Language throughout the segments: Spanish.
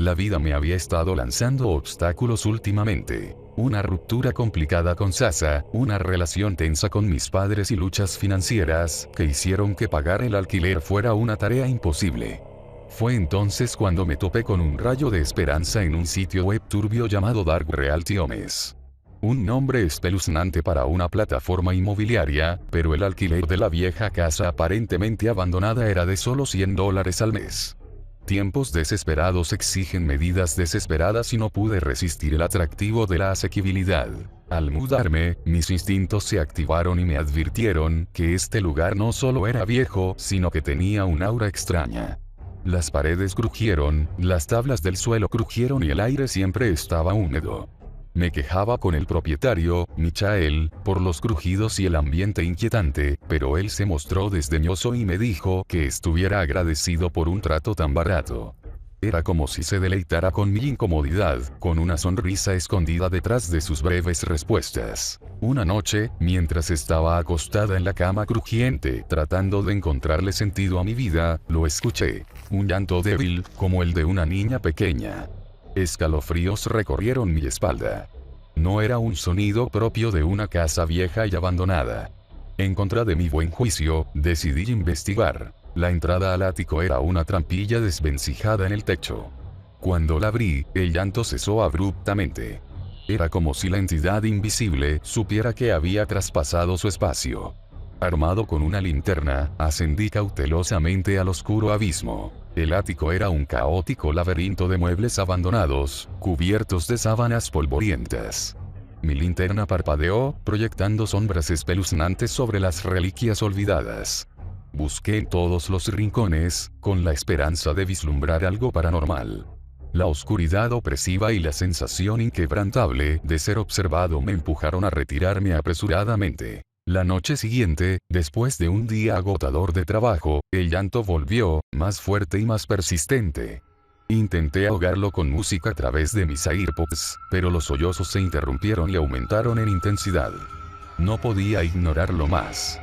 La vida me había estado lanzando obstáculos últimamente. Una ruptura complicada con Sasa, una relación tensa con mis padres y luchas financieras que hicieron que pagar el alquiler fuera una tarea imposible. Fue entonces cuando me topé con un rayo de esperanza en un sitio web turbio llamado Dark Realty Homes. Un nombre espeluznante para una plataforma inmobiliaria, pero el alquiler de la vieja casa aparentemente abandonada era de solo $100 al mes. Tiempos desesperados exigen medidas desesperadas y no pude resistir el atractivo de la asequibilidad. Al mudarme, mis instintos se activaron y me advirtieron que este lugar no solo era viejo, sino que tenía un aura extraña. Las paredes crujieron, las tablas del suelo crujieron y el aire siempre estaba húmedo. Me quejaba con el propietario, Michael, por los crujidos y el ambiente inquietante, pero él se mostró desdeñoso y me dijo que estuviera agradecido por un trato tan barato. Era como si se deleitara con mi incomodidad, con una sonrisa escondida detrás de sus breves respuestas. Una noche, mientras estaba acostada en la cama crujiente, tratando de encontrarle sentido a mi vida, lo escuché. Un llanto débil, como el de una niña pequeña. Escalofríos recorrieron mi espalda. No era un sonido propio de una casa vieja y abandonada. En contra de mi buen juicio, decidí investigar. La entrada al ático era una trampilla desvencijada en el techo. Cuando la abrí, el llanto cesó abruptamente. Era como si la entidad invisible supiera que había traspasado su espacio. Armado con una linterna, ascendí cautelosamente al oscuro abismo. El ático era un caótico laberinto de muebles abandonados, cubiertos de sábanas polvorientas. Mi linterna parpadeó, proyectando sombras espeluznantes sobre las reliquias olvidadas. Busqué en todos los rincones, con la esperanza de vislumbrar algo paranormal. La oscuridad opresiva y la sensación inquebrantable de ser observado me empujaron a retirarme apresuradamente. La noche siguiente, después de un día agotador de trabajo, el llanto volvió, más fuerte y más persistente. Intenté ahogarlo con música a través de mis AirPods, pero los sollozos se interrumpieron y aumentaron en intensidad. No podía ignorarlo más.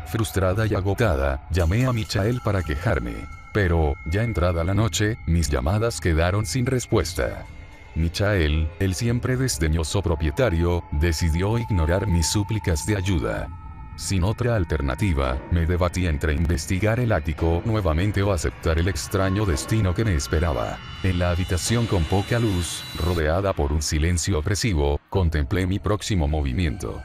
Frustrada y agotada, llamé a Michael para quejarme. Pero, ya entrada la noche, mis llamadas quedaron sin respuesta. Michael, el siempre desdeñoso propietario, decidió ignorar mis súplicas de ayuda. Sin otra alternativa, me debatí entre investigar el ático nuevamente o aceptar el extraño destino que me esperaba. En la habitación con poca luz, rodeada por un silencio opresivo, contemplé mi próximo movimiento.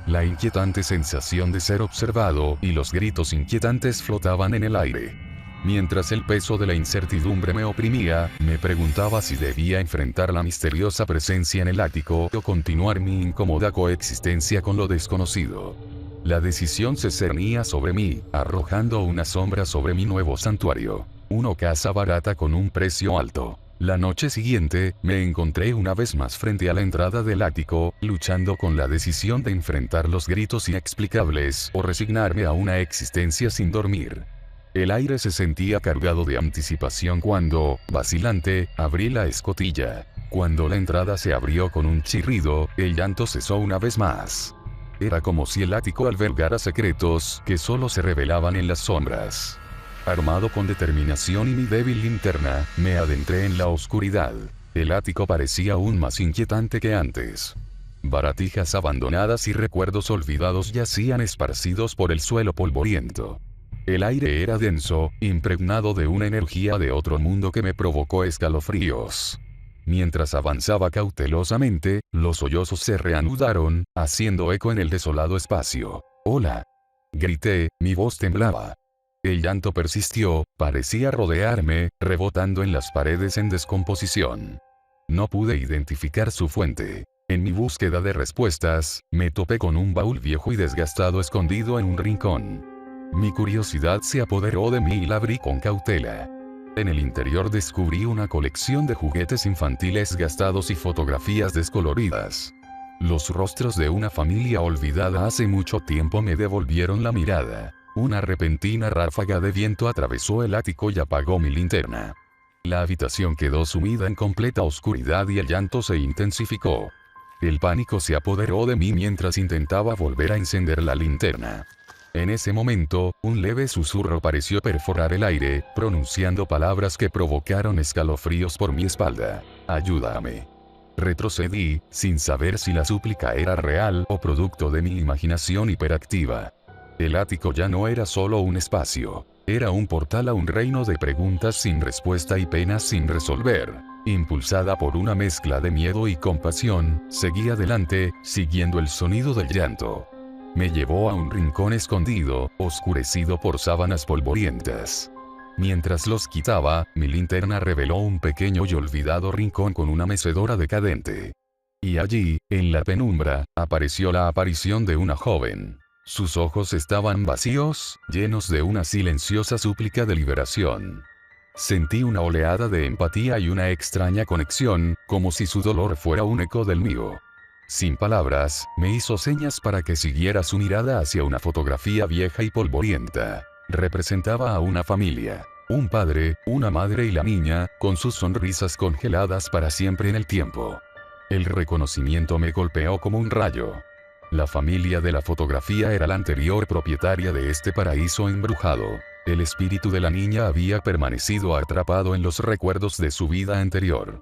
La inquietante sensación de ser observado y los gritos inquietantes flotaban en el aire. Mientras el peso de la incertidumbre me oprimía, me preguntaba si debía enfrentar la misteriosa presencia en el ático o continuar mi incómoda coexistencia con lo desconocido. La decisión se cernía sobre mí, arrojando una sombra sobre mi nuevo santuario. Una casa barata con un precio alto. La noche siguiente, me encontré una vez más frente a la entrada del ático, luchando con la decisión de enfrentar los gritos inexplicables o resignarme a una existencia sin dormir. El aire se sentía cargado de anticipación cuando, vacilante, abrí la escotilla. Cuando la entrada se abrió con un chirrido, el llanto cesó una vez más. Era como si el ático albergara secretos que solo se revelaban en las sombras. Armado con determinación y mi débil linterna, me adentré en la oscuridad. El ático parecía aún más inquietante que antes. Baratijas abandonadas y recuerdos olvidados yacían esparcidos por el suelo polvoriento. El aire era denso, impregnado de una energía de otro mundo que me provocó escalofríos. Mientras avanzaba cautelosamente, los sollozos se reanudaron, haciendo eco en el desolado espacio. «¡Hola!», grité, mi voz temblaba. El llanto persistió, parecía rodearme, rebotando en las paredes en descomposición. No pude identificar su fuente. En mi búsqueda de respuestas, me topé con un baúl viejo y desgastado escondido en un rincón. Mi curiosidad se apoderó de mí y la abrí con cautela. En el interior descubrí una colección de juguetes infantiles gastados y fotografías descoloridas. Los rostros de una familia olvidada hace mucho tiempo me devolvieron la mirada. Una repentina ráfaga de viento atravesó el ático y apagó mi linterna. La habitación quedó sumida en completa oscuridad y el llanto se intensificó. El pánico se apoderó de mí mientras intentaba volver a encender la linterna. En ese momento, un leve susurro pareció perforar el aire, pronunciando palabras que provocaron escalofríos por mi espalda. Ayúdame. Retrocedí, sin saber si la súplica era real o producto de mi imaginación hiperactiva. El ático ya no era solo un espacio. Era un portal a un reino de preguntas sin respuesta y penas sin resolver. Impulsada por una mezcla de miedo y compasión, seguí adelante, siguiendo el sonido del llanto. Me llevó a un rincón escondido, oscurecido por sábanas polvorientas. Mientras los quitaba, mi linterna reveló un pequeño y olvidado rincón con una mecedora decadente. Y allí, en la penumbra, apareció la aparición de una joven. Sus ojos estaban vacíos, llenos de una silenciosa súplica de liberación. Sentí una oleada de empatía y una extraña conexión, como si su dolor fuera un eco del mío. Sin palabras, me hizo señas para que siguiera su mirada hacia una fotografía vieja y polvorienta. Representaba a una familia. Un padre, una madre y la niña, con sus sonrisas congeladas para siempre en el tiempo. El reconocimiento me golpeó como un rayo. La familia de la fotografía era la anterior propietaria de este paraíso embrujado. El espíritu de la niña había permanecido atrapado en los recuerdos de su vida anterior.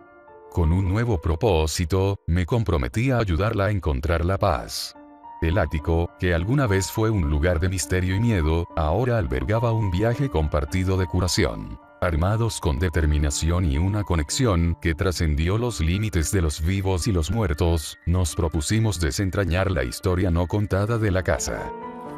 Con un nuevo propósito, me comprometí a ayudarla a encontrar la paz. El ático, que alguna vez fue un lugar de misterio y miedo, ahora albergaba un viaje compartido de curación. Armados con determinación y una conexión que trascendió los límites de los vivos y los muertos, nos propusimos desentrañar la historia no contada de la casa.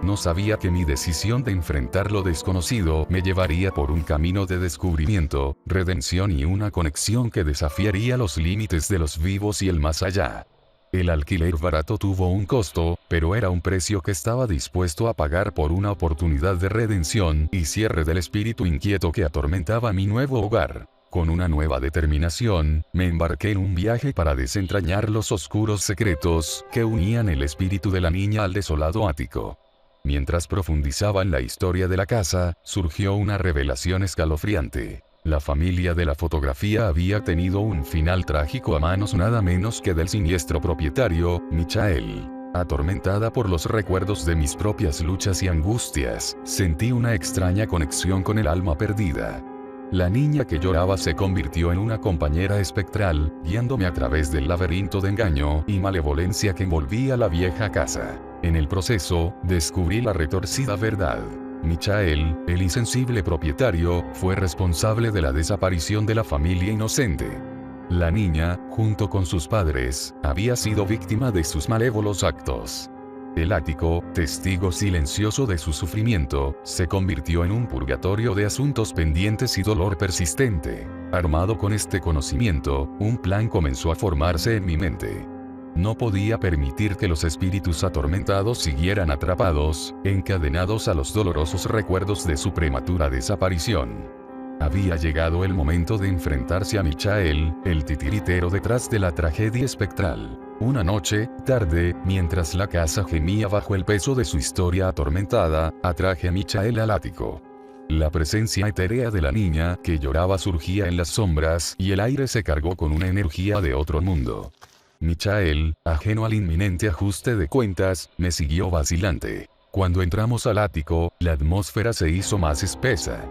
No sabía que mi decisión de enfrentar lo desconocido me llevaría por un camino de descubrimiento, redención y una conexión que desafiaría los límites de los vivos y el más allá. El alquiler barato tuvo un costo, pero era un precio que estaba dispuesto a pagar por una oportunidad de redención y cierre del espíritu inquieto que atormentaba mi nuevo hogar. Con una nueva determinación, me embarqué en un viaje para desentrañar los oscuros secretos que unían el espíritu de la niña al desolado ático. Mientras profundizaba en la historia de la casa, surgió una revelación escalofriante. La familia de la fotografía había tenido un final trágico a manos nada menos que del siniestro propietario, Michael. Atormentada por los recuerdos de mis propias luchas y angustias, sentí una extraña conexión con el alma perdida. La niña que lloraba se convirtió en una compañera espectral, guiándome a través del laberinto de engaño y malevolencia que envolvía la vieja casa. En el proceso, descubrí la retorcida verdad. Michael, el insensible propietario, fue responsable de la desaparición de la familia inocente. La niña, junto con sus padres, había sido víctima de sus malévolos actos. El ático, testigo silencioso de su sufrimiento, se convirtió en un purgatorio de asuntos pendientes y dolor persistente. Armado con este conocimiento, un plan comenzó a formarse en mi mente. No podía permitir que los espíritus atormentados siguieran atrapados, encadenados a los dolorosos recuerdos de su prematura desaparición. Había llegado el momento de enfrentarse a Michael, el titiritero detrás de la tragedia espectral. Una noche, tarde, mientras la casa gemía bajo el peso de su historia atormentada, atraje a Michael al ático. La presencia etérea de la niña que lloraba surgía en las sombras y el aire se cargó con una energía de otro mundo. Michael, ajeno al inminente ajuste de cuentas, me siguió vacilante. Cuando entramos al ático, la atmósfera se hizo más espesa.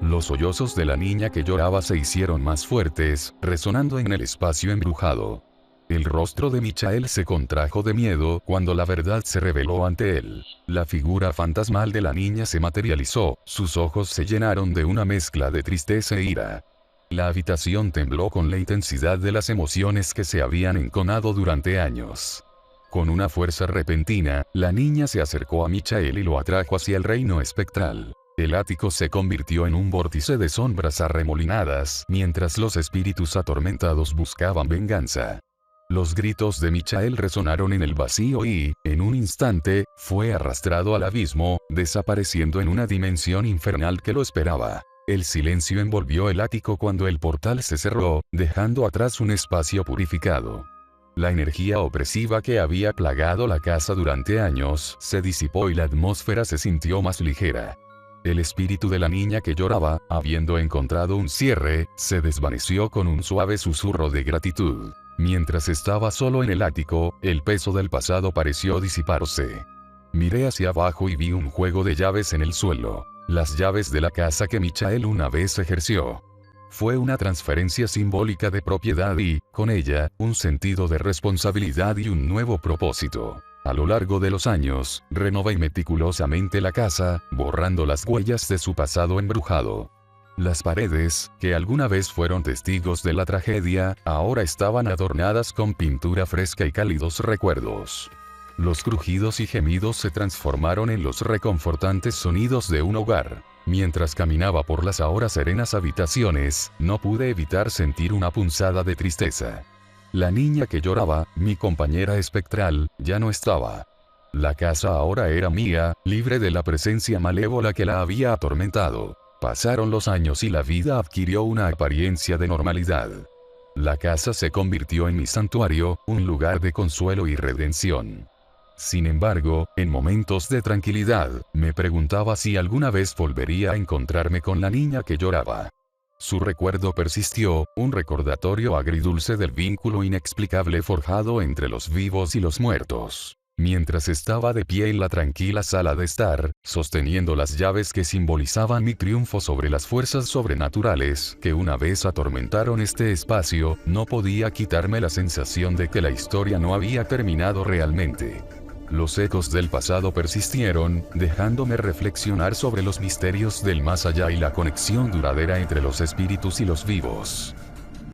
Los sollozos de la niña que lloraba se hicieron más fuertes, resonando en el espacio embrujado. El rostro de Michael se contrajo de miedo cuando la verdad se reveló ante él. La figura fantasmal de la niña se materializó, sus ojos se llenaron de una mezcla de tristeza e ira. La habitación tembló con la intensidad de las emociones que se habían enconado durante años. Con una fuerza repentina, la niña se acercó a Michael y lo atrajo hacia el reino espectral. El ático se convirtió en un vórtice de sombras arremolinadas, mientras los espíritus atormentados buscaban venganza. Los gritos de Michael resonaron en el vacío y, en un instante, fue arrastrado al abismo, desapareciendo en una dimensión infernal que lo esperaba. El silencio envolvió el ático cuando el portal se cerró, dejando atrás un espacio purificado. La energía opresiva que había plagado la casa durante años se disipó y la atmósfera se sintió más ligera. El espíritu de la niña que lloraba, habiendo encontrado un cierre, se desvaneció con un suave susurro de gratitud. Mientras estaba solo en el ático, el peso del pasado pareció disiparse. Miré hacia abajo y vi un juego de llaves en el suelo. Las llaves de la casa que Michael una vez ejerció. Fue una transferencia simbólica de propiedad y, con ella, un sentido de responsabilidad y un nuevo propósito. A lo largo de los años, renové meticulosamente la casa, borrando las huellas de su pasado embrujado. Las paredes, que alguna vez fueron testigos de la tragedia, ahora estaban adornadas con pintura fresca y cálidos recuerdos. Los crujidos y gemidos se transformaron en los reconfortantes sonidos de un hogar. Mientras caminaba por las ahora serenas habitaciones, no pude evitar sentir una punzada de tristeza. La niña que lloraba, mi compañera espectral, ya no estaba. La casa ahora era mía, libre de la presencia malévola que la había atormentado. Pasaron los años y la vida adquirió una apariencia de normalidad. La casa se convirtió en mi santuario, un lugar de consuelo y redención. Sin embargo, en momentos de tranquilidad, me preguntaba si alguna vez volvería a encontrarme con la niña que lloraba. Su recuerdo persistió, un recordatorio agridulce del vínculo inexplicable forjado entre los vivos y los muertos. Mientras estaba de pie en la tranquila sala de estar, sosteniendo las llaves que simbolizaban mi triunfo sobre las fuerzas sobrenaturales que una vez atormentaron este espacio, no podía quitarme la sensación de que la historia no había terminado realmente. Los ecos del pasado persistieron, dejándome reflexionar sobre los misterios del más allá y la conexión duradera entre los espíritus y los vivos.